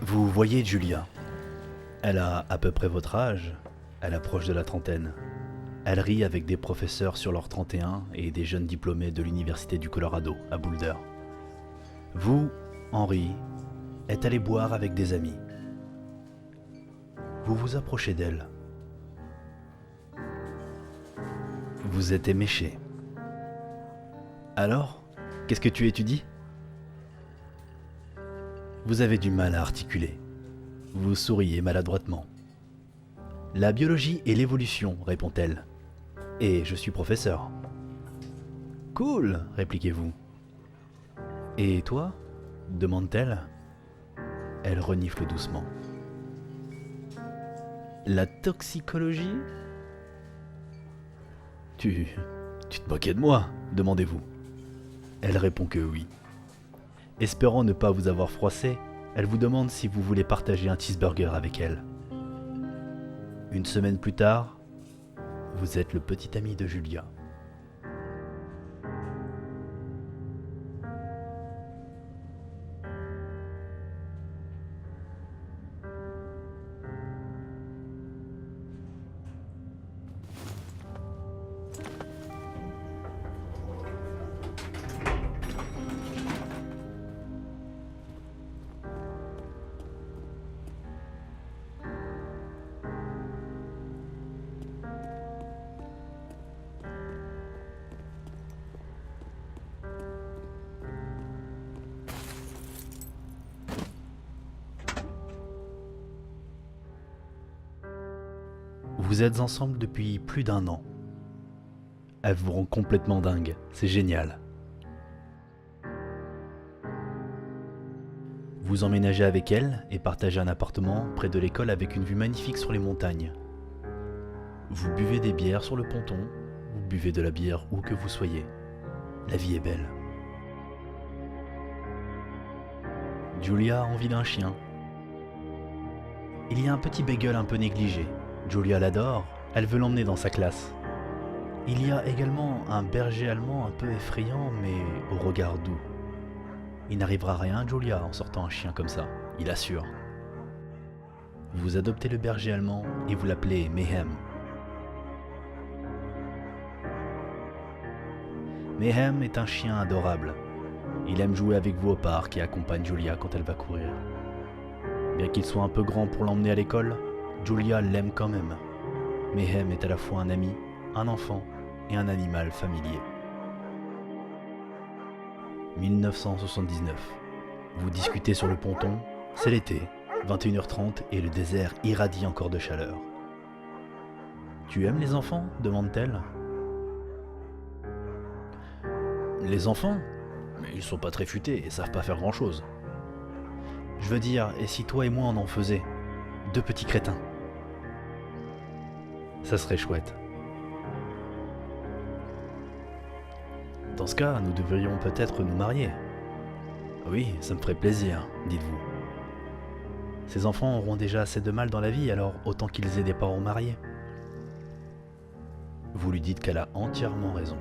Vous voyez Julia. Elle a à peu près votre âge, elle approche de la trentaine. Elle rit avec des professeurs sur leurs 31 et des jeunes diplômés de l'Université du Colorado à Boulder. Vous, Henry, êtes allé boire avec des amis. Vous vous approchez d'elle. Vous êtes éméché. Alors, qu'est-ce que tu étudies ? Vous avez du mal à articuler. Vous souriez maladroitement. La biologie et l'évolution, répond-elle. Et je suis professeur. Cool, répliquez-vous. Et toi ? Demande-t-elle. Elle renifle doucement. La toxicologie ? Tu te moquais de moi, demandez-vous. Elle répond que oui. Espérant ne pas vous avoir froissé, elle vous demande si vous voulez partager un cheeseburger avec elle. Une semaine plus tard, vous êtes le petit ami de Julia. Vous êtes ensemble depuis plus d'1 an. Elle vous rend complètement dingue, c'est génial. Vous emménagez avec elle et partagez un appartement près de l'école avec une vue magnifique sur les montagnes. Vous buvez des bières sur le ponton, vous buvez de la bière où que vous soyez. La vie est belle. Julia a envie d'un chien. Il y a un petit beagle un peu négligé. Julia l'adore, elle veut l'emmener dans sa classe. Il y a également un berger allemand un peu effrayant mais au regard doux. Il n'arrivera rien à Julia en sortant un chien comme ça, il assure. Vous adoptez le berger allemand et vous l'appelez Mayhem. Mayhem est un chien adorable. Il aime jouer avec vous au parc et accompagne Julia quand elle va courir. Bien qu'il soit un peu grand pour l'emmener à l'école, Julia l'aime quand même. Mayhem est à la fois un ami, un enfant et un animal familier. 1979. Vous discutez sur le ponton, c'est l'été, 21h30 et le désert irradie encore de chaleur. Tu aimes les enfants ? Demande-t-elle. Les enfants ? Mais ils sont pas très futés et savent pas faire grand-chose. Je veux dire, et si toi et moi on en faisait ? 2 petits crétins. Ça serait chouette. Dans ce cas, nous devrions peut-être nous marier. Oui, ça me ferait plaisir, dites-vous. Ces enfants auront déjà assez de mal dans la vie, alors autant qu'ils aient des parents mariés. Vous lui dites qu'elle a entièrement raison.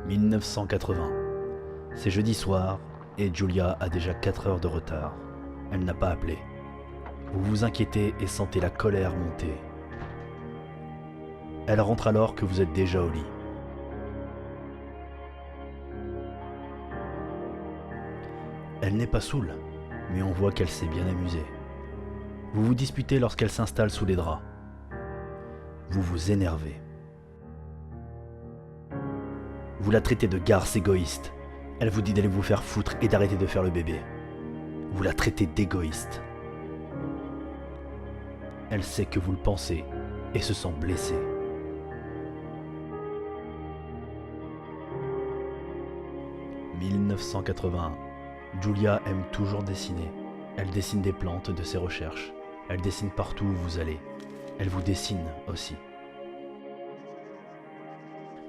1980. C'est jeudi soir et Julia a déjà 4 heures de retard. Elle n'a pas appelé. Vous vous inquiétez et sentez la colère monter. Elle rentre alors que vous êtes déjà au lit. Elle n'est pas saoule, mais on voit qu'elle s'est bien amusée. Vous vous disputez lorsqu'elle s'installe sous les draps. Vous vous énervez. Vous la traitez de garce égoïste. Elle vous dit d'aller vous faire foutre et d'arrêter de faire le bébé. Vous la traitez d'égoïste. Elle sait que vous le pensez et se sent blessée. « 1981. Julia aime toujours dessiner. Elle dessine des plantes de ses recherches. Elle dessine partout où vous allez. Elle vous dessine aussi.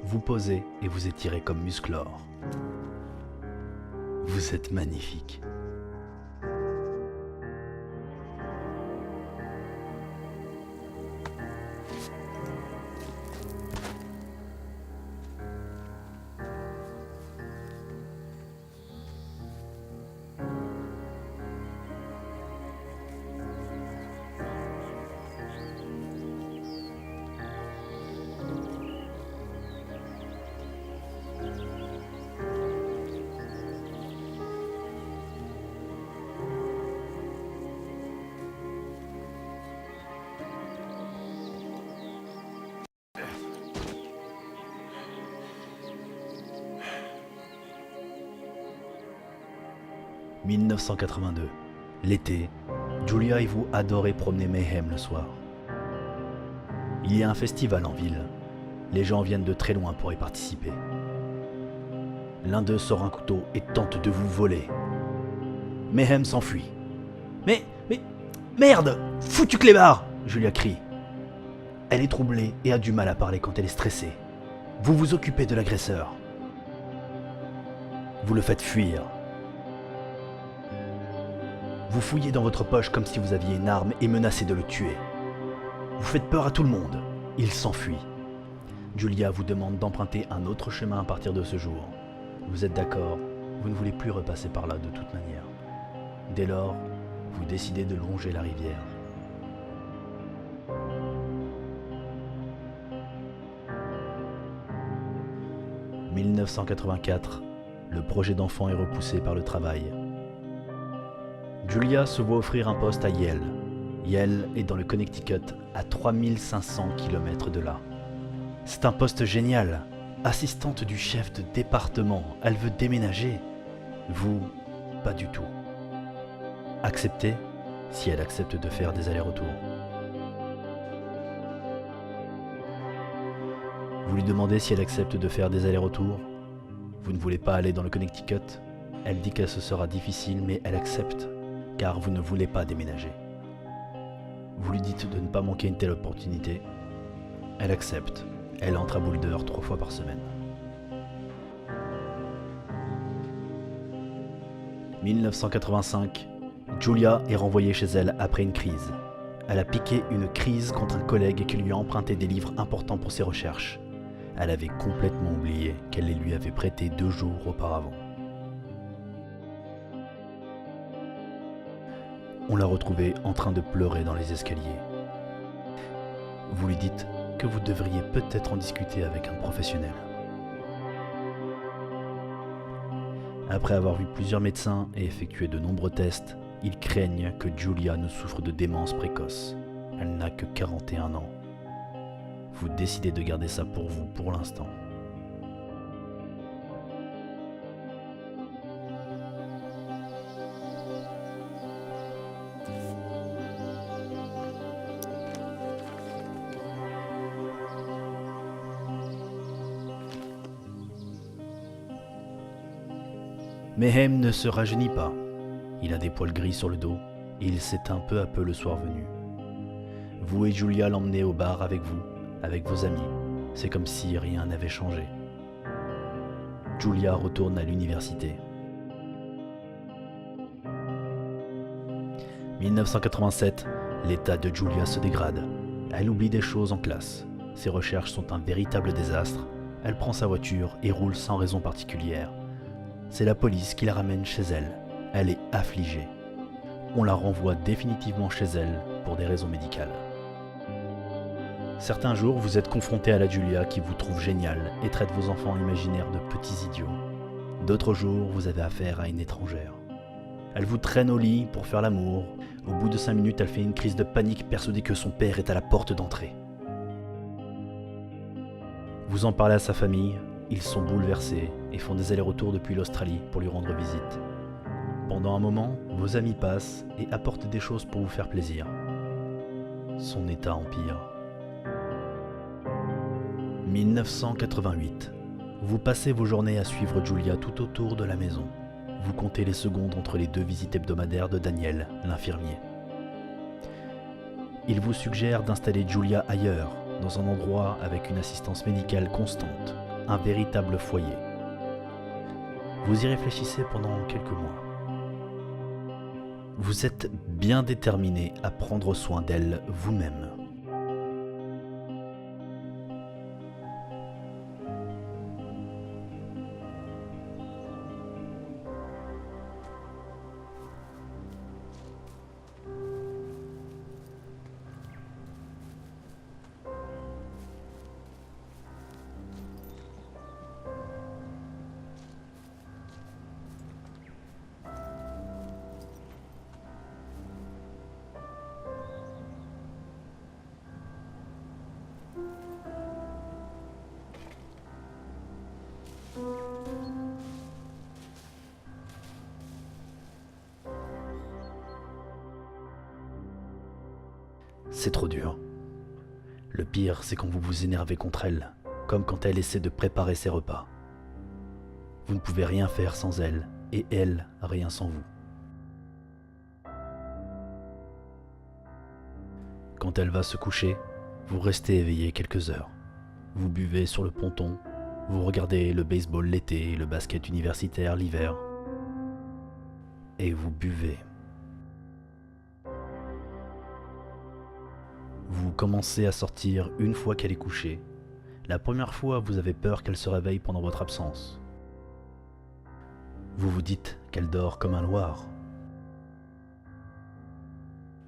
Vous posez et vous étirez comme Musclor. Vous êtes magnifique. « 1982. L'été, Julia et vous adorez promener Mayhem le soir. Il y a un festival en ville. Les gens viennent de très loin pour y participer. L'un d'eux sort un couteau et tente de vous voler. Mayhem s'enfuit. Mais, merde! Foutu clébard! Julia crie. Elle est troublée et a du mal à parler quand elle est stressée. Vous vous occupez de l'agresseur. Vous le faites fuir. Vous fouillez dans votre poche comme si vous aviez une arme et menacez de le tuer. Vous faites peur à tout le monde. Il s'enfuit. Julia vous demande d'emprunter un autre chemin à partir de ce jour. Vous êtes d'accord, vous ne voulez plus repasser par là de toute manière. Dès lors, vous décidez de longer la rivière. « 1984, le projet d'enfant est repoussé par le travail. Julia se voit offrir un poste à Yale. Yale est dans le Connecticut, à 3500 km de là. C'est un poste génial. Assistante du chef de département, elle veut déménager. Vous, pas du tout. Acceptez, si elle accepte de faire des allers-retours. Vous lui demandez si elle accepte de faire des allers-retours. Vous ne voulez pas aller dans le Connecticut. Elle dit que ce sera difficile, mais elle accepte, car vous ne voulez pas déménager. Vous lui dites de ne pas manquer une telle opportunité. Elle accepte. Elle entre à Boulder 3 fois par semaine. 1985, Julia est renvoyée chez elle après une crise. Elle a piqué une crise contre un collègue qui lui a emprunté des livres importants pour ses recherches. Elle avait complètement oublié qu'elle les lui avait prêtés 2 jours auparavant. On l'a retrouvée en train de pleurer dans les escaliers. Vous lui dites que vous devriez peut-être en discuter avec un professionnel. Après avoir vu plusieurs médecins et effectué de nombreux tests, ils craignent que Julia ne souffre de démence précoce. Elle n'a que 41 ans. Vous décidez de garder ça pour vous pour l'instant. Mayhem ne se rajeunit pas. Il a des poils gris sur le dos et il s'éteint peu à peu le soir venu. Vous et Julia l'emmenez au bar avec vous, avec vos amis. C'est comme si rien n'avait changé. Julia retourne à l'université. 1987, l'état de Julia se dégrade. Elle oublie des choses en classe. Ses recherches sont un véritable désastre. elle prend sa voiture et roule sans raison particulière. C'est la police qui la ramène chez elle. Elle est affligée. On la renvoie définitivement chez elle pour des raisons médicales. Certains jours, vous êtes confronté à la Julia qui vous trouve géniale et traite vos enfants imaginaires de petits idiots. D'autres jours, vous avez affaire à une étrangère. Elle vous traîne au lit pour faire l'amour. Au bout de 5 minutes, elle fait une crise de panique persuadée que son père est à la porte d'entrée. Vous en parlez à sa famille, ils sont bouleversés et font des allers-retours depuis l'Australie pour lui rendre visite. Pendant un moment, vos amis passent et apportent des choses pour vous faire plaisir. Son état empire. 1988. Vous passez vos journées à suivre Julia tout autour de la maison. Vous comptez les secondes entre les 2 visites hebdomadaires de Daniel, l'infirmier. Il vous suggère d'installer Julia ailleurs, dans un endroit avec une assistance médicale constante, un véritable foyer. Vous y réfléchissez pendant quelques mois. Vous êtes bien déterminé à prendre soin d'elle vous-même. C'est trop dur. Le pire, c'est quand vous vous énervez contre elle, comme quand elle essaie de préparer ses repas. Vous ne pouvez rien faire sans elle, et elle, rien sans vous. Quand elle va se coucher, vous restez éveillé quelques heures. Vous buvez sur le ponton, vous regardez le baseball l'été et le basket universitaire l'hiver. Et vous buvez. Vous commencez à sortir une fois qu'elle est couchée. La première fois, vous avez peur qu'elle se réveille pendant votre absence. Vous vous dites qu'elle dort comme un loir.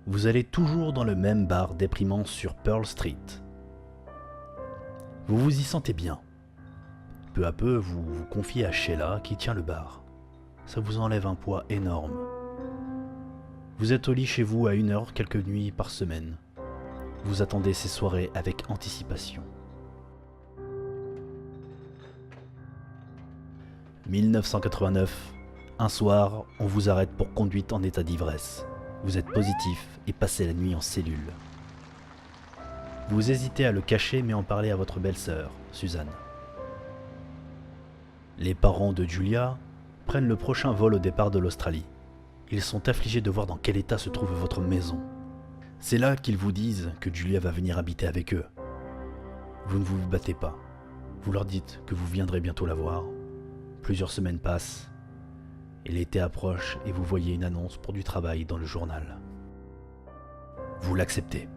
Vous allez toujours dans le même bar déprimant sur Pearl Street. Vous vous y sentez bien. Peu à peu, vous vous confiez à Sheila qui tient le bar. Ça vous enlève un poids énorme. Vous êtes au lit chez vous à 1h quelques nuits par semaine. Vous attendez ces soirées avec anticipation. 1989, un soir, on vous arrête pour conduite en état d'ivresse. Vous êtes positif et passez la nuit en cellule. Vous hésitez à le cacher mais en parler à votre belle-sœur, Suzanne. Les parents de Julia prennent le prochain vol au départ de l'Australie. Ils sont affligés de voir dans quel état se trouve votre maison. C'est là qu'ils vous disent que Julia va venir habiter avec eux. Vous ne vous battez pas. Vous leur dites que vous viendrez bientôt la voir. Plusieurs semaines passent, et l'été approche et vous voyez une annonce pour du travail dans le journal. Vous l'acceptez.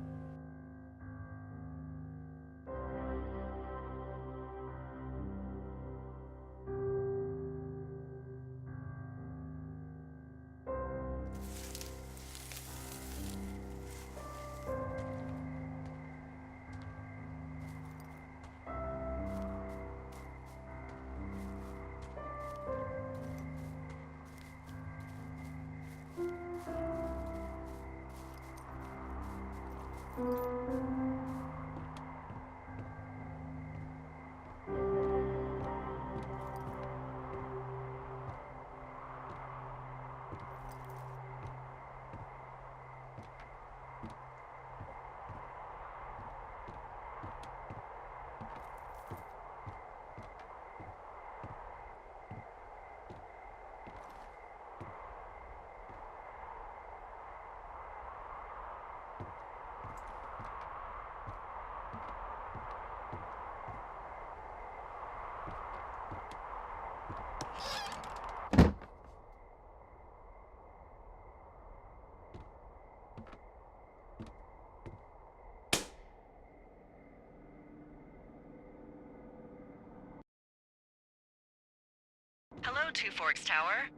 Hello, Two Forks Tower.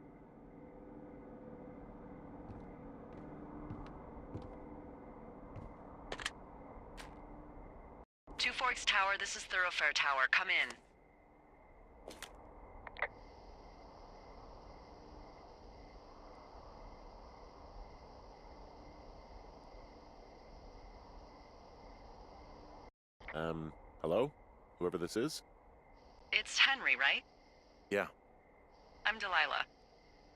Two Forks Tower, this is Thoroughfare Tower. Come in. Hello? Whoever this is? It's Henry, right? Yeah. I'm Delilah.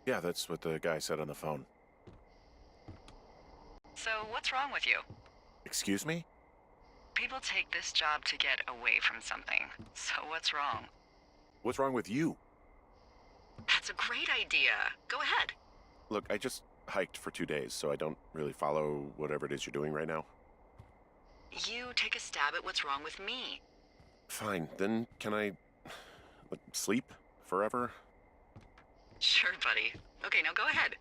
Yeah, that's what the guy said on the phone. So, what's wrong with you? Excuse me? People take this job to get away from something. So, what's wrong? What's wrong with you? That's a great idea. Go ahead. Look, I just hiked for 2 days, so I don't really follow whatever it is you're doing right now. You take a stab at what's wrong with me. Fine, then can I sleep forever? Sure, buddy. Okay, now go ahead.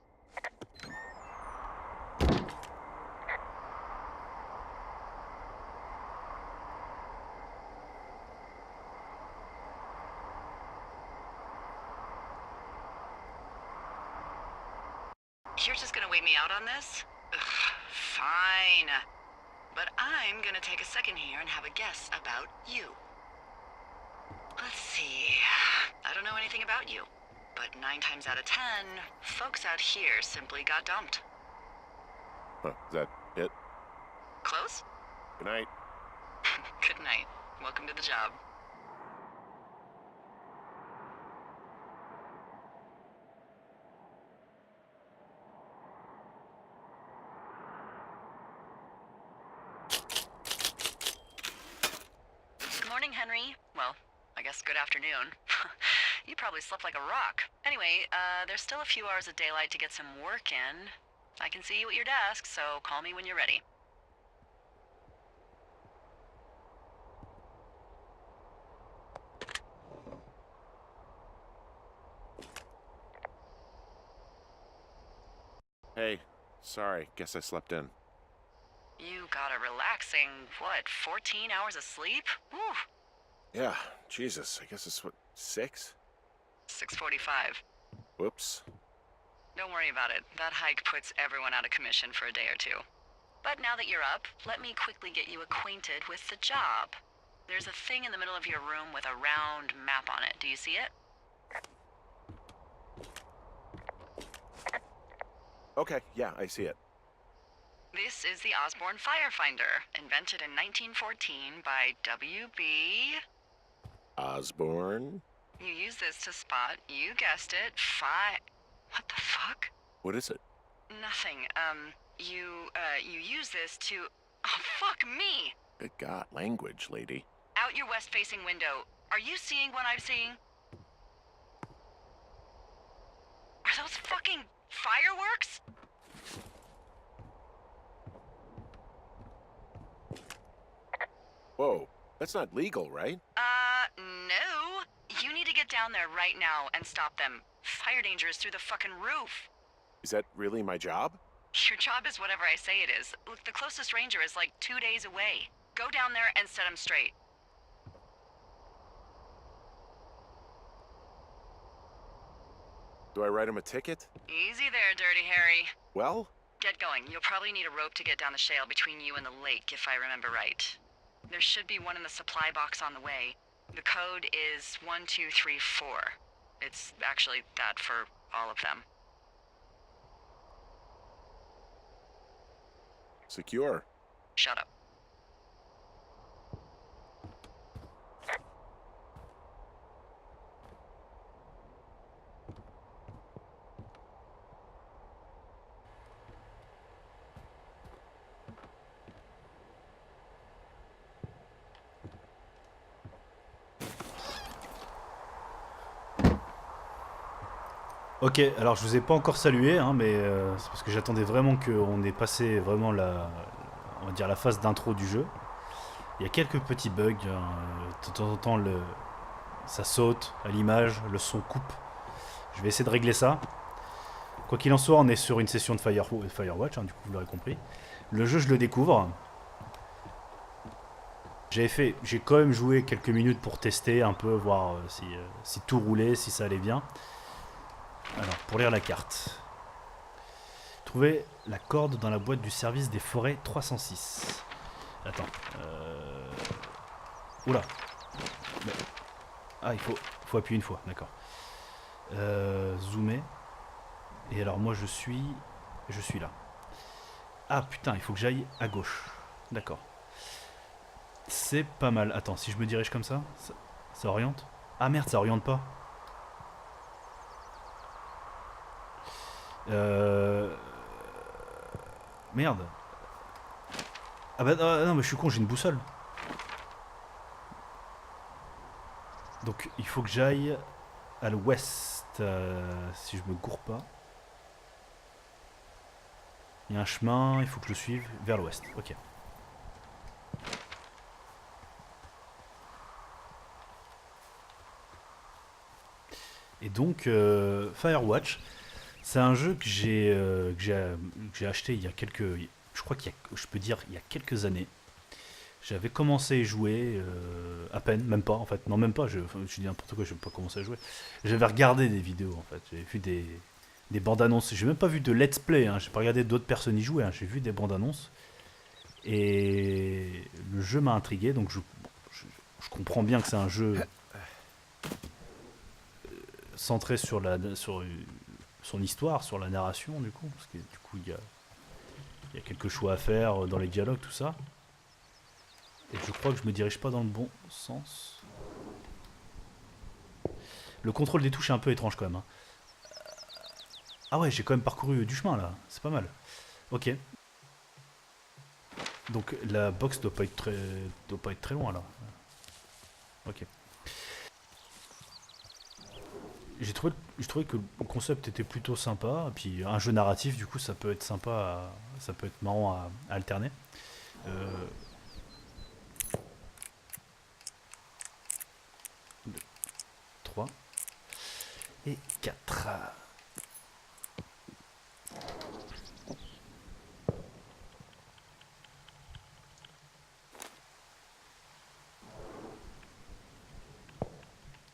You're just gonna wait me out on this? Ugh, fine. But I'm gonna take a second here and have a guess about you. Let's see. I don't know anything about you, but 9 times out of 10, folks out here simply got dumped. Huh, is that it? Close? Good night. Good night. Welcome to the job. Good morning, Henry. Well, I guess good afternoon. You probably slept like a rock. Anyway, there's still a few hours of daylight to get some work in. I can see you at your desk, so call me when you're ready. Hey, sorry, guess I slept in. You got a relaxing, 14 hours of sleep? Whew. Yeah, Jesus, I guess it's what, 6? 6:45. Whoops. Don't worry about it. That hike puts everyone out of commission for a day or two. But now that you're up, let me quickly get you acquainted with the job. There's a thing in the middle of your room with a round map on it. Do you see it? Okay, yeah, I see it. This is the Osborne Firefinder, invented in 1914 by W.B. Osborne? You use this to spot, you guessed it, What the fuck? What is it? Nothing. You use this to... Oh, fuck me! Good God, language, lady. Out your west-facing window. Are you seeing what I'm seeing? Are those fucking fireworks? Whoa, that's not legal, right? No. You need to get down there right now and stop them. Fire danger is through the fucking roof. Is that really my job? Your job is whatever I say it is. Look, the closest ranger is like 2 days away. Go down there and set him straight. Do I write him a ticket? Easy there, Dirty Harry. Well? Get going. You'll probably need a rope to get down the shale between you and the lake, if I remember right. There should be one in the supply box on the way. The code is 1234. It's actually that for all of them. Secure. Shut up. Ok, alors je vous ai pas encore salué, hein, mais c'est parce que j'attendais vraiment qu'on ait passé vraiment on va dire la phase d'intro du jeu. Il y a quelques petits bugs, hein, de temps en temps ça saute à l'image, le son coupe. Je vais essayer de régler ça. Quoi qu'il en soit, on est sur une session de Firewatch, hein, du coup vous l'aurez compris. Le jeu, je le découvre. J'ai quand même joué quelques minutes pour tester un peu, voir si tout roulait, si ça allait bien. Alors, pour lire la carte. Trouver la corde dans la boîte du service des forêts 306. Attends. Oula. Ah, il faut appuyer une fois, d'accord. Zoomer. Et alors moi je suis là. Ah putain, il faut que j'aille à gauche. D'accord. C'est pas mal. Attends, si je me dirige comme ça oriente. Ah merde, ça oriente pas. Merde. Ah bah non, mais je suis con, j'ai une boussole. Donc il faut que j'aille à l'ouest. Si je me gourre pas. Il y a un chemin, il faut que je le suive vers l'ouest. Ok. Et donc, Firewatch, c'est un jeu que j'ai acheté il y a quelques... Je crois je peux dire, il y a quelques années. J'avais commencé à jouer à peine, même pas en fait. Non, même pas, je dis n'importe quoi, je n'ai pas commencé à jouer. J'avais regardé des vidéos en fait. J'avais vu des bandes annonces. J'ai même pas vu de let's play, hein. J'ai pas regardé d'autres personnes y jouer, hein. J'ai vu des bandes annonces. Et le jeu m'a intrigué, donc je comprends bien que c'est un jeu centré sur son histoire, sur la narration du coup, parce que du coup il y a quelques choix à faire dans les dialogues, tout ça. Et je crois que je me dirige pas dans le bon sens. Le contrôle des touches est un peu étrange quand même, hein. Ah ouais, j'ai quand même parcouru du chemin là, c'est pas mal. Ok. Donc la box doit pas être très loin là. Ok. J'ai trouvé que le concept était plutôt sympa, et puis un jeu narratif du coup ça peut être sympa, ça peut être marrant à alterner. 3 et 4.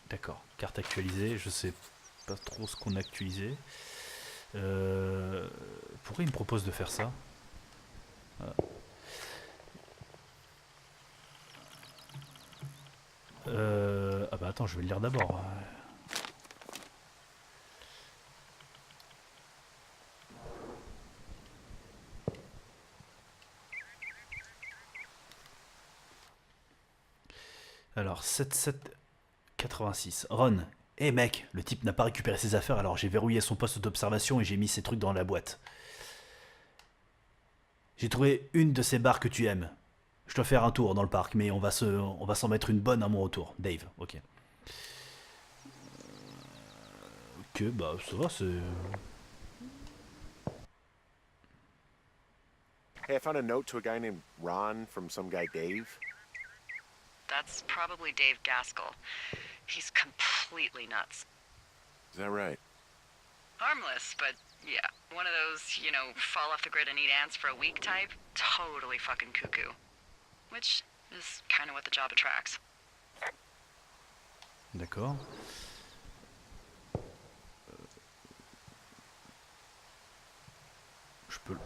D'accord, carte actualisée, je sais pas trop ce qu'on a actualisé. Pourquoi il me propose de faire ça? Ah bah attends, je vais le lire d'abord. Alors, 7786. Ron. Eh mec, le type n'a pas récupéré ses affaires, alors j'ai verrouillé son poste d'observation et j'ai mis ses trucs dans la boîte. J'ai trouvé une de ces bars que tu aimes. Je dois faire un tour dans le parc, mais on va s'en mettre une bonne à mon retour. Dave, ok. Ok, bah ça va, c'est... Hey, I found a note to a guy named Ron from some guy Dave. That's probably Dave Gaskell. He's completely nuts. Is that right? Harmless, but yeah, one of those, you know, fall off the grid and eat ants for a week type. Totally fucking cuckoo. Which is kind of what the job attracts. D'accord. Je peux...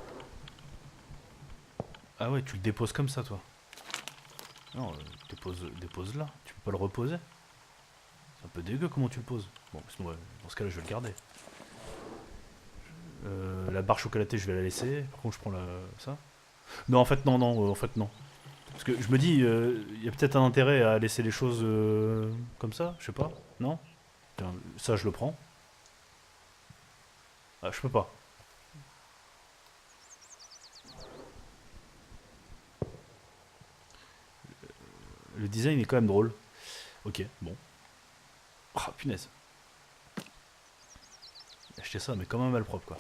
Ah ouais, tu le déposes comme ça, toi. Non, dépose là. Tu peux pas le reposer. C'est un peu dégueu comment tu le poses. Bon, sinon, dans ce cas-là, je vais le garder. La barre chocolatée, je vais la laisser. Par contre, je prends ça. Non, en fait, non, en fait, non. Parce que je me dis, il y a peut-être un intérêt à laisser les choses comme ça, je sais pas. Non? Tiens, ça, je le prends. Ah, je peux pas. Le design est quand même drôle. Ok, bon. Ah, punaise. Acheter ça, mais quand même mal propre, quoi.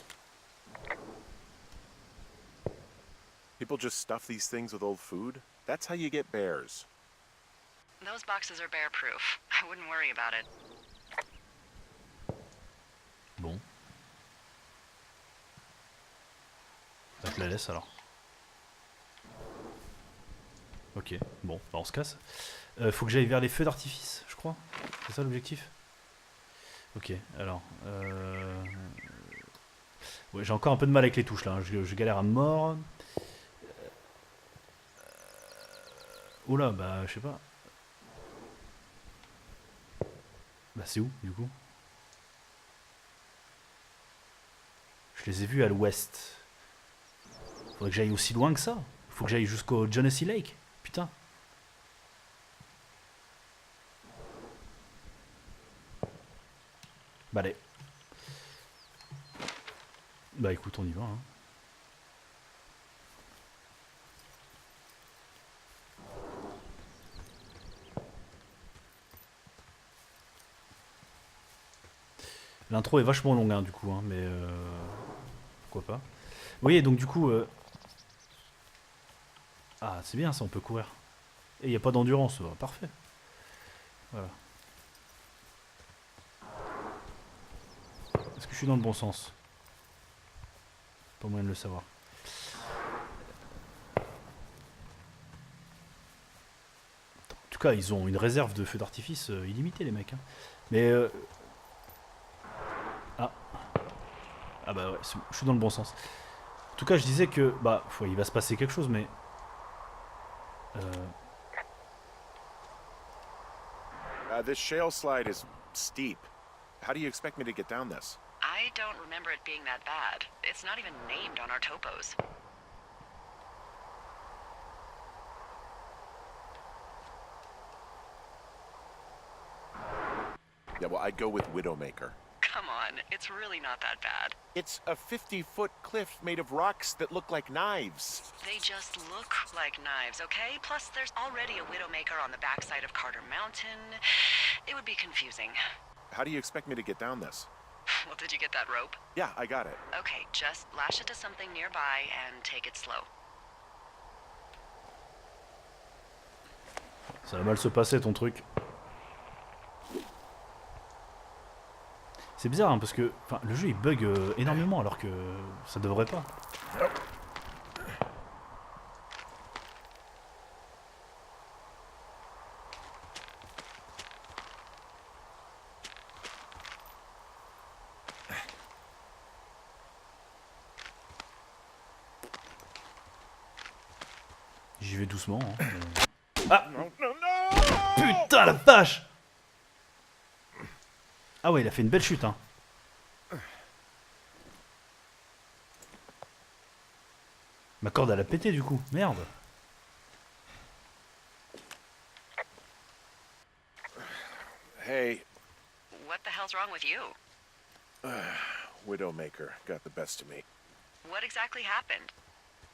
People just stuff these things with old food? That's how you get bears. Those boxes are bear-proof. I wouldn't worry about it. Bon. Bah, je la laisse alors. Ok, bon, bah on se casse. Faut que j'aille vers les feux d'artifice, je crois. C'est ça l'objectif? Ok, alors... Ouais, j'ai encore un peu de mal avec les touches là, hein. Je galère à mort. Oula, bah je sais pas. Bah c'est où du coup? Je les ai vus à l'ouest. Faudrait que j'aille aussi loin que ça. Faut que j'aille jusqu'au Genesee Lake. Putain. Bah allez. Bah écoute, on y va. Hein. L'intro est vachement longue hein, du coup, hein, mais pourquoi pas. Oui, donc du coup... Ah, c'est bien ça, on peut courir. Et il n'y a pas d'endurance, parfait. Voilà. Est-ce que je suis dans le bon sens? Pas moyen de le savoir. En tout cas, ils ont une réserve de feux d'artifice illimitée, les mecs. Hein. Mais... Ah. Ah bah ouais, je suis dans le bon sens. En tout cas, je disais que... Bah, il va se passer quelque chose, mais... This shale slide is steep. How do you expect me to get down this? I don't remember it being that bad. It's not even named on our topos. Yeah, well, I'd go with Widowmaker. Come on, it's really not that bad. It's a 50-foot cliff made of rocks that look like knives. They just look like knives, okay? Plus, there's already a Widowmaker on the backside of Carter Mountain. It would be confusing. How do you expect me to get down this? Well, did you get that rope? Yeah, I got it. Okay, just lash it to something nearby and take it slow. Ça va mal se passer ton truc. C'est bizarre hein, parce que le jeu il bug énormément alors que ça devrait pas. J'y vais doucement. Hein, Ah No, no, no! putain la vache. Ah ouais, il a fait une belle chute hein. Ma corde elle a pété du coup, merde. Hey, What the hell's wrong with you? Widowmaker got the best of me. What exactly happened?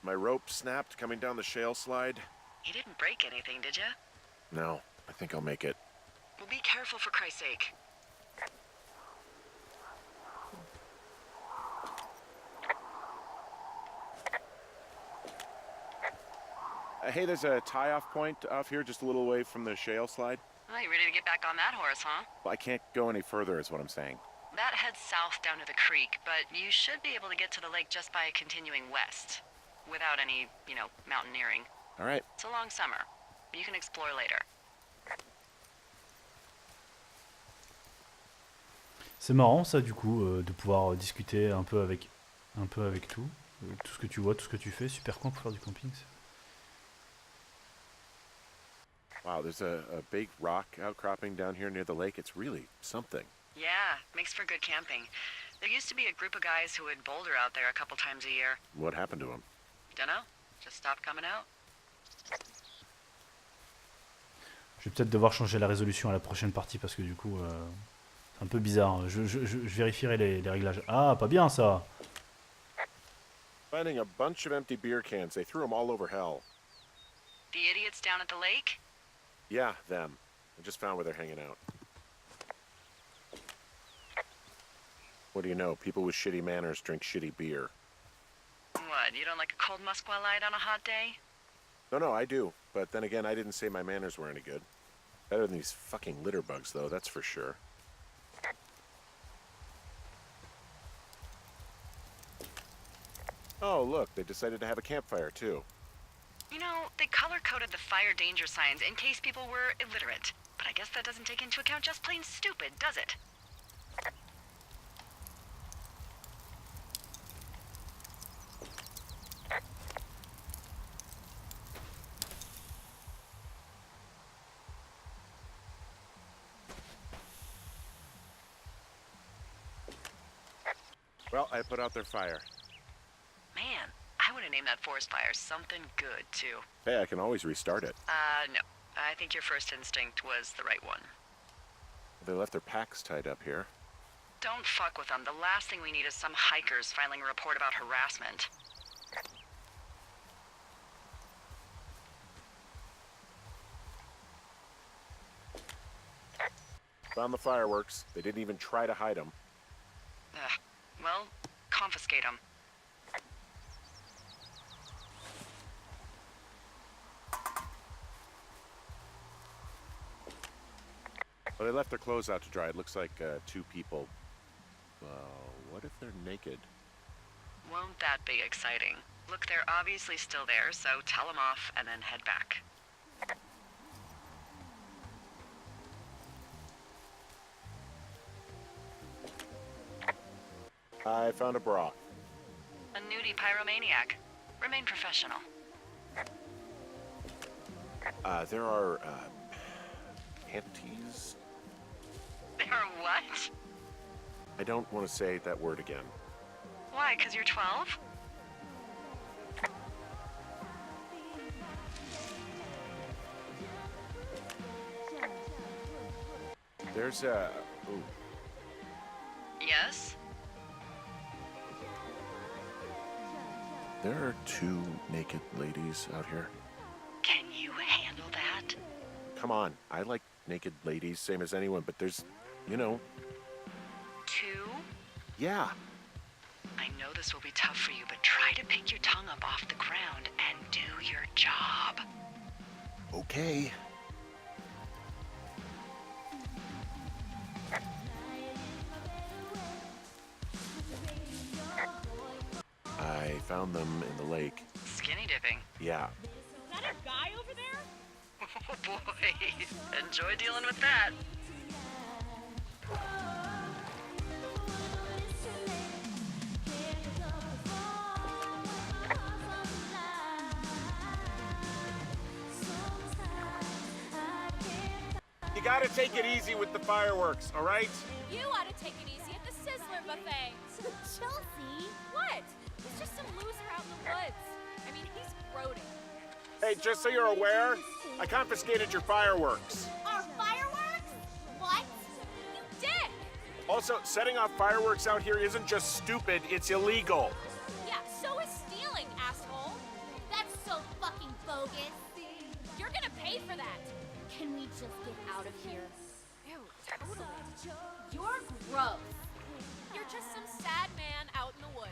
My rope snapped coming down the shale slide. You didn't break anything, did you? No, I think I'll make it. Well, be careful for Christ's sake. Hey, there's a tie-off point off here just a little away from the shale slide. Oh, you ready to get back on that horse, huh? Well, I can't go any further is what I'm saying. That heads south down to the creek, but you should be able to get to the lake just by continuing west. Without any, mountaineering. All right. It's a long summer. You can explore later. C'est marrant ça du coup de pouvoir discuter un peu avec tout. Tout ce que tu vois, tout ce que tu fais, super coin pour faire du camping. Wow, there's a big rock outcropping down here near the lake. It's really something. Yeah, makes for good camping. There used to be a group of guys who would boulder out there a couple times a year. What happened to him? Dunno, just stopped coming out. Je vais peut-être devoir changer la résolution à la prochaine partie parce que du coup c'est un peu bizarre. Je vérifierai les réglages. Ah, pas bien ça. Finding a bunch of empty beer cans. They threw them all over hell. The idiots down at the lake? Yeah, them. I just found where they're hanging out. What do you know? People with shitty manners drink shitty beer. What, you don't like a cold Musqua Light on a hot day? No, I do. But then again, I didn't say my manners were any good. Better than these fucking litter bugs, though, that's for sure. Oh, look, they decided to have a campfire, too. You know, they color-coded the fire danger signs in case people were illiterate. But I guess that doesn't take into account just plain stupid, does it? Well, I put out their fire. Man, I would have named that forest fire something good, too. Hey, I can always restart it. No. I think your first instinct was the right one. They left their packs tied up here. Don't fuck with them. The last thing we need is some hikers filing a report about harassment. Found the fireworks. They didn't even try to hide them. Ugh. Well, confiscate them. Well, they left their clothes out to dry. It looks like 2 people. What if they're naked? Won't that be exciting? Look, they're obviously still there, so tell them off and then head back. I found a bra. A nudie pyromaniac. Remain professional. There are panties. There are what? I don't want to say that word again. Why, 'cause you're 12? There's a... Ooh. Yes? There are 2 naked ladies out here. Can you handle that? Come on, I like naked ladies, same as anyone, but there's, you know... 2? Yeah. I know this will be tough for you, but try to pick your tongue up off the ground and do your job. Okay. I found them in the lake. Skinny dipping. Yeah. Is that a guy over there? Oh boy. Enjoy dealing with that. You gotta take it easy with the fireworks, all right? You ought to take it easy at the Sizzler buffet. Chelsea? What? He's just some loser out in the woods. I mean, he's grody. Hey, just so you're aware, I confiscated your fireworks. Our fireworks? What? You dick! Also, setting off fireworks out here isn't just stupid, it's illegal. Yeah, so is stealing, asshole. That's so fucking bogus. You're gonna pay for that. Can we just get out of here? Ew, totally. You're gross. You're just some sad man out in the woods.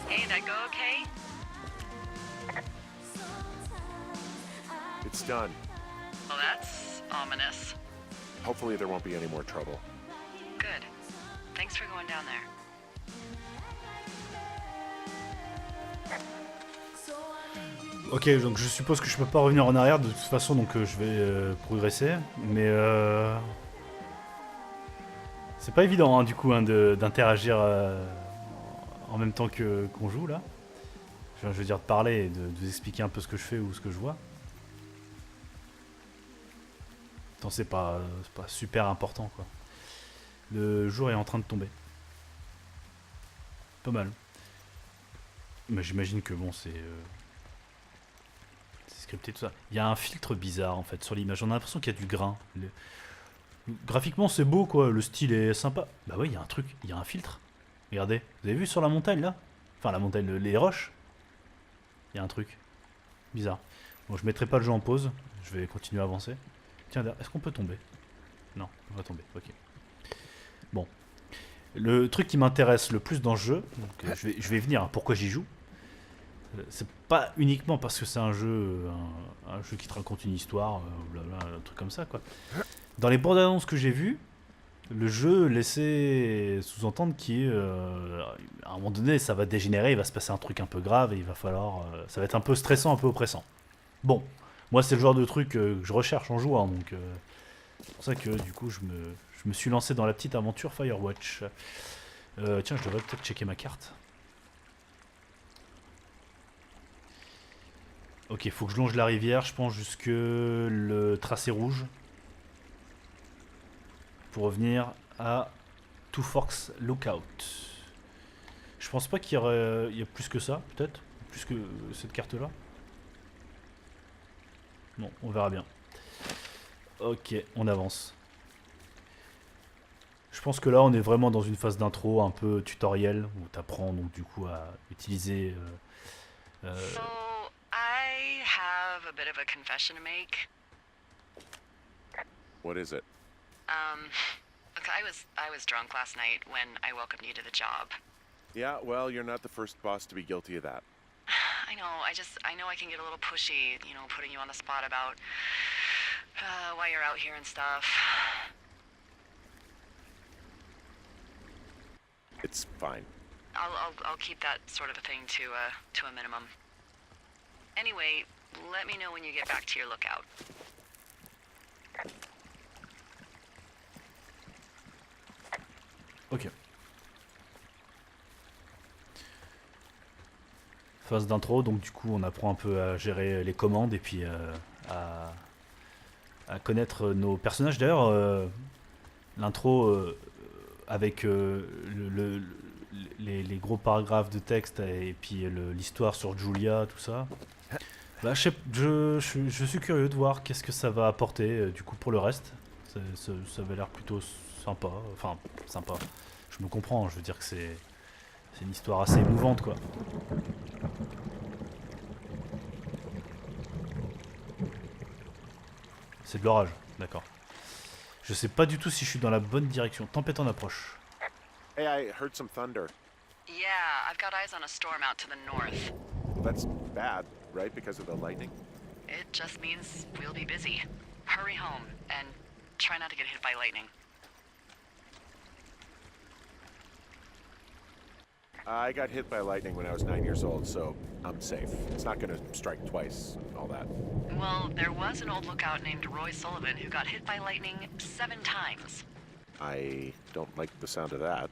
Hey, that go okay? It's done. Well, that's ominous. Hopefully there won't be any more trouble. Good. Thanks for going down there. Ok, donc je suppose que je peux pas revenir en arrière de toute façon, donc je vais progresser. Mais c'est pas évident, hein, du coup, hein, d'interagir en même temps qu'on joue là. Je veux dire de parler et de vous expliquer un peu ce que je fais ou ce que je vois. Attends, c'est pas super important quoi. Le jour est en train de tomber. Pas mal. Mais j'imagine que bon, c'est scripté tout ça. Il y a un filtre bizarre en fait sur l'image. On a l'impression qu'il y a du grain. Graphiquement, c'est beau quoi. Le style est sympa. Bah oui, il y a un truc. Il y a un filtre. Regardez. Vous avez vu sur la montagne là? Enfin, la montagne, les roches. Il y a un truc bizarre. Bon, je mettrai pas le jeu en pause. Je vais continuer à avancer. Tiens, est-ce qu'on peut tomber? Non, on va tomber. Ok. Bon. Le truc qui m'intéresse le plus dans le jeu, donc, je vais venir à pourquoi j'y joue. C'est pas uniquement parce que c'est un jeu, un jeu qui te raconte une histoire, blablabla, un truc comme ça, quoi. Dans les bandes annonces que j'ai vues, le jeu laissait sous-entendre qu'à un moment donné, ça va dégénérer, il va se passer un truc un peu grave et il va falloir. Ça va être un peu stressant, un peu oppressant. Bon, moi, c'est le genre de truc que je recherche en jouant, donc c'est pour ça que du coup, je me suis lancé dans la petite aventure Firewatch. Tiens, je devrais peut-être checker ma carte. Ok, faut que je longe la rivière, je pense, jusque le tracé rouge. Pour revenir à Two Forks Lookout. Je pense pas qu'il y a plus que ça, peut-être. Plus que cette carte-là. Bon, on verra bien. Ok, on avance. Je pense que là, on est vraiment dans une phase d'intro un peu tutoriel, où tu apprends donc du coup à utiliser... So, I have a bit of a confession to make. What is it? Look, I was drunk last night when I welcomed you to the job. Yeah, well, you're not the first boss to be guilty of that. I know, I know I can get a little pushy, you know, putting you on the spot about why you're out here and stuff. It's fine. I'll keep that sort of a thing to a minimum. Anyway, let me know when you get back to your lookout. Ok. Phase d'intro, donc du coup on apprend un peu à gérer les commandes et puis à connaître nos personnages. D'ailleurs, l'intro avec les gros paragraphes de texte et puis l'histoire sur Julia, tout ça. Bah, je suis curieux de voir qu'est-ce que ça va apporter du coup pour le reste. Ça avait l'air plutôt sympa, enfin sympa. Je me comprends, je veux dire que c'est une histoire assez émouvante, quoi. C'est de l'orage, d'accord. Je sais pas du tout si je suis dans la bonne direction. Tempête en approche. Hey, I heard some thunder. Yeah, I've got eyes on a storm out to the north. Well, that's bad, right? Because of the lightning? It just means we'll be busy. Hurry home and try not to get hit by lightning. I got hit by lightning when I was 9 years old, so I'm safe. It's not gonna strike twice, and all that. Well, there was an old lookout named Roy Sullivan who got hit by lightning 7 times. I don't like the sound of that.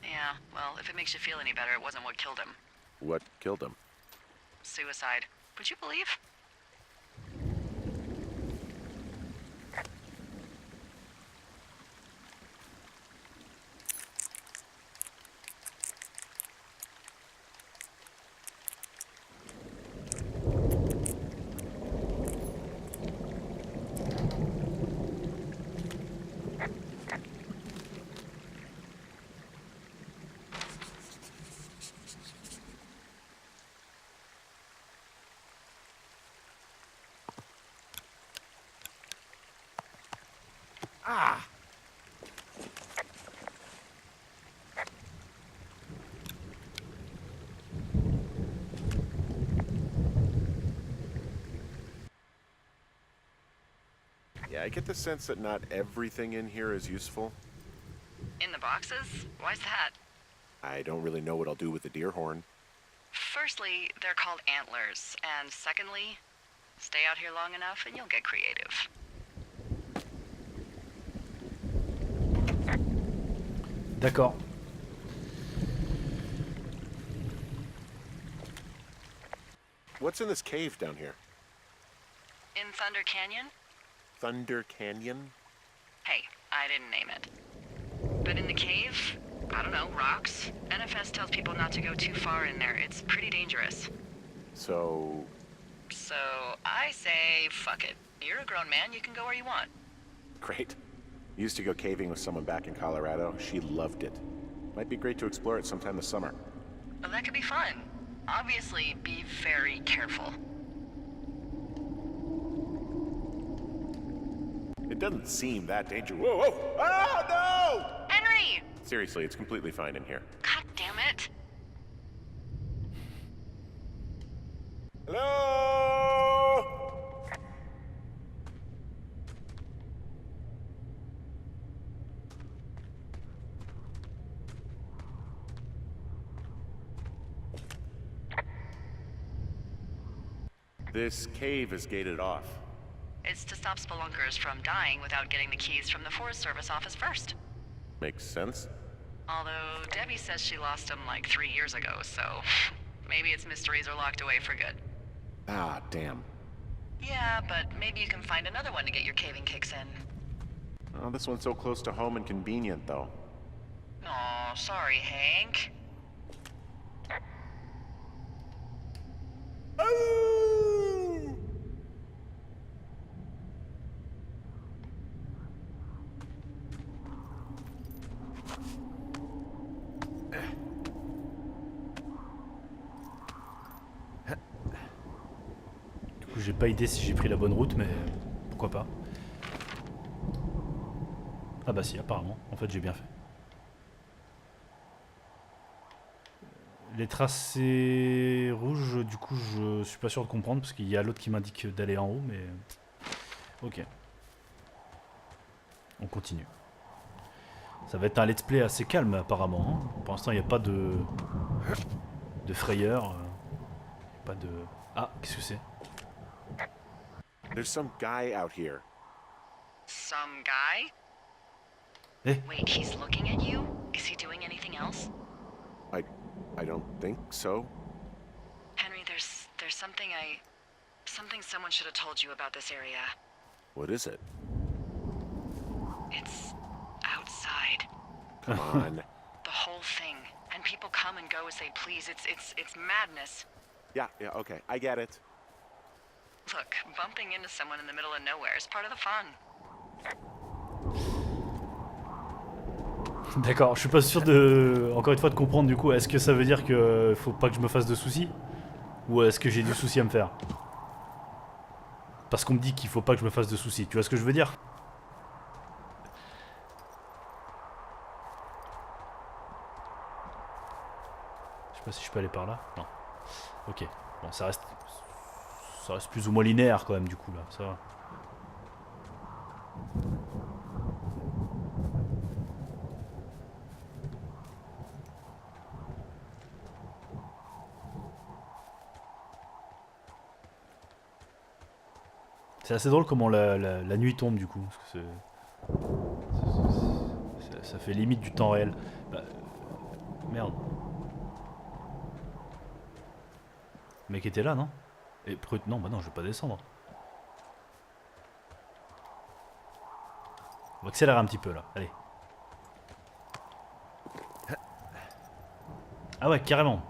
Yeah, well, if it makes you feel any better, it wasn't what killed him. What killed him? Suicide. Would you believe? Ah! Yeah, I get the sense that not everything in here is useful. In the boxes? Why's that? I don't really know what I'll do with the deer horn. Firstly, they're called antlers, and secondly, stay out here long enough and you'll get creative. D'accord. What's in this cave down here? In Thunder Canyon? Thunder Canyon? Hey, I didn't name it. But in the cave, I don't know, rocks? NFS tells people not to go too far in there. It's pretty dangerous. So, So I say, fuck it. You're a grown man, you can go where you want. great. Used to go caving with someone back in Colorado. She loved it. Might be great to explore it sometime this summer. Well, that could be fun. Obviously, be very careful. It doesn't seem that dangerous. Whoa, whoa! Oh, no! Henry! Seriously, it's completely fine in here. God damn it. This cave is gated off. It's to stop spelunkers from dying without getting the keys from the Forest Service office first. Makes sense. Although Debbie says she lost them like 3 years ago, so maybe its mysteries are locked away for good. Ah, damn. Yeah, but maybe you can find another one to get your caving kicks in. Oh, this one's so close to home and convenient, though. Aw, sorry, Hank. Du coup, j'ai pas idée si j'ai pris la bonne route, mais pourquoi pas. Ah bah si, apparemment. En fait, j'ai bien fait. Les tracés rouges, du coup, je suis pas sûr de comprendre parce qu'il y a l'autre qui m'indique d'aller en haut, mais ok. On continue. Ça va être un let's play assez calme apparemment. Hein. Pour l'instant, il n'y a pas de frayeur. Pas de... Ah, qu'est-ce que c'est? There's some guy out here. Some guy? Eh, Wait, he's looking at you? Is he doing anything else? I don't think so. Henry, there's something someone should have told you about this area. What is it? It's outside. Come on. The whole thing. And people come and go as they please. It's madness. Yeah, okay. I get it. Look, bumping into someone in the middle of nowhere is part of the fun. d'accord, je suis pas sûr de, encore une fois, de comprendre du coup. Est-ce que ça veut dire que faut pas que je me fasse de soucis? Ou est-ce que j'ai du souci à me faire? Parce qu'on me dit qu'il faut pas que je me fasse de soucis, tu vois ce que je veux dire? Je sais pas si je peux aller par là. Non. Ok. Bon, ça reste plus ou moins linéaire quand même du coup là. Ça va. C'est assez drôle comment la nuit tombe du coup. Parce que ça fait limite du temps réel. Bah, merde. Le mec était là, non? Et non, bah non, je vais pas descendre. On va accélérer un petit peu là, allez. Ah ouais, carrément.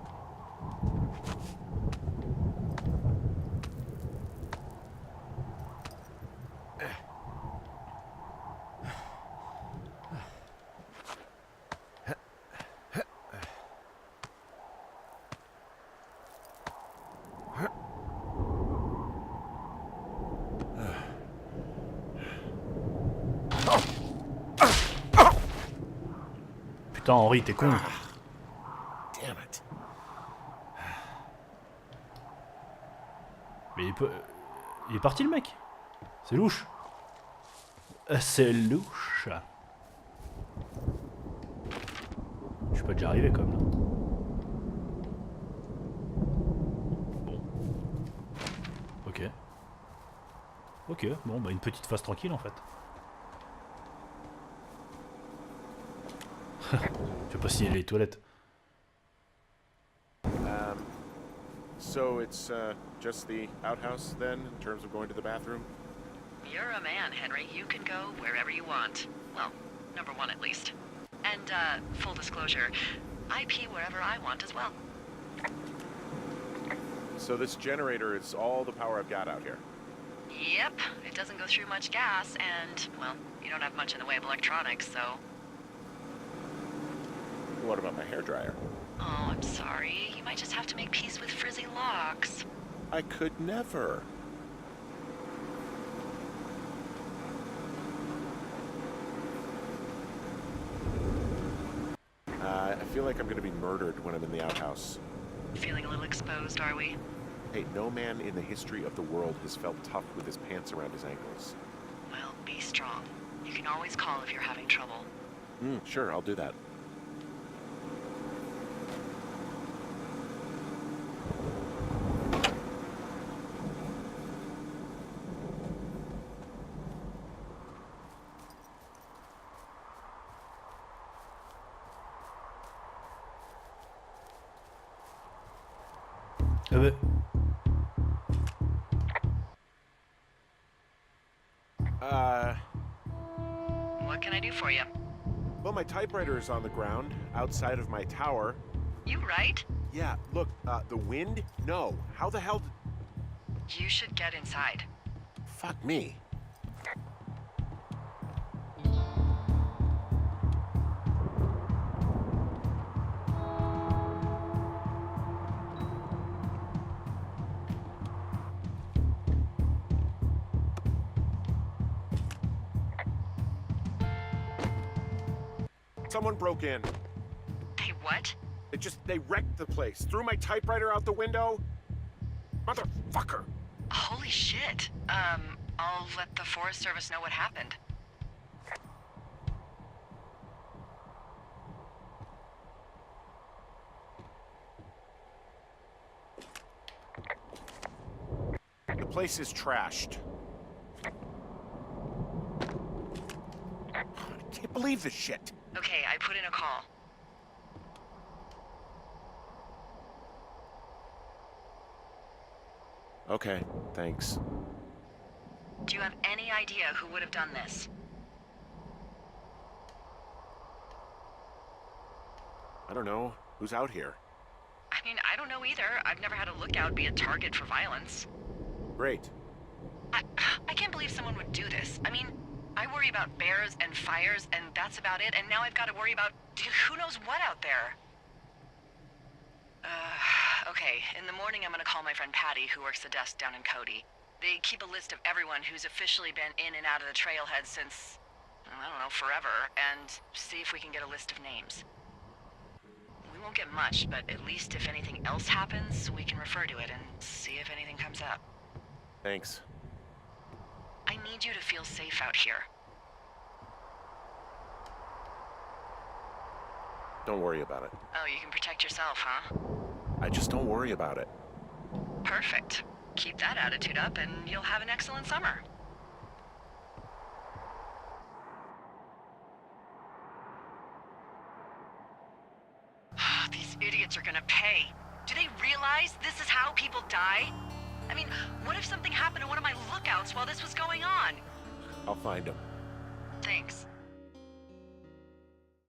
Putain, Henri, t'es con. Damn it. Mais il est parti le mec. C'est louche. C'est louche. Je suis pas déjà arrivé comme là. Bon. Ok. Ok, bon bah une petite phase tranquille en fait. Je sais pas si les toilettes. So it's just the outhouse then, in terms of going to the bathroom? You're a man, Henry. You can go wherever you want. Well, number one at least. And, full disclosure, I pee wherever I want as well. So this generator is all the power I've got out here. Yep, it doesn't go through much gas, and, well, you don't have much in the way of electronics, so... What about my hairdryer? Oh, I'm sorry. You might just have to make peace with frizzy locks. I could never. I feel like I'm gonna be murdered when I'm in the outhouse. Feeling a little exposed, are we? Hey, no man in the history of the world has felt tough with his pants around his ankles. Well, be strong. You can always call if you're having trouble. Sure, I'll do that. Bah, What can I do for you? Well, my typewriter is on the ground outside of my tower. You right? Yeah, look, the wind? No. How the hell did... You should get inside. Fuck me. Someone broke in. Hey, what? They wrecked the place. Threw my typewriter out the window. Motherfucker. Holy shit. I'll let the Forest Service know what happened. The place is trashed. I can't believe this shit. Okay, I put in a call. Okay, thanks. Do you have any idea who would have done this? I don't know. Who's out here? I mean, I don't know either. I've never had a lookout be a target for violence. Great. I can't believe someone would do this. I mean, I worry about bears and fires, and that's about it, and now I've got to worry about who knows what out there. Okay, in the morning I'm gonna call my friend Patty, who works the desk down in Cody. They keep a list of everyone who's officially been in and out of the trailhead since, I don't know, forever, and see if we can get a list of names. We won't get much, but at least if anything else happens, we can refer to it and see if anything comes up. Thanks. I need you to feel safe out here. Don't worry about it. Oh, you can protect yourself, huh? I just don't worry about it. Perfect. Keep that attitude up and you'll have an excellent summer. These idiots are gonna pay. Do they realize this is how people die? I mean, what if something happened to one of my lookouts while this was going on? I'll find him.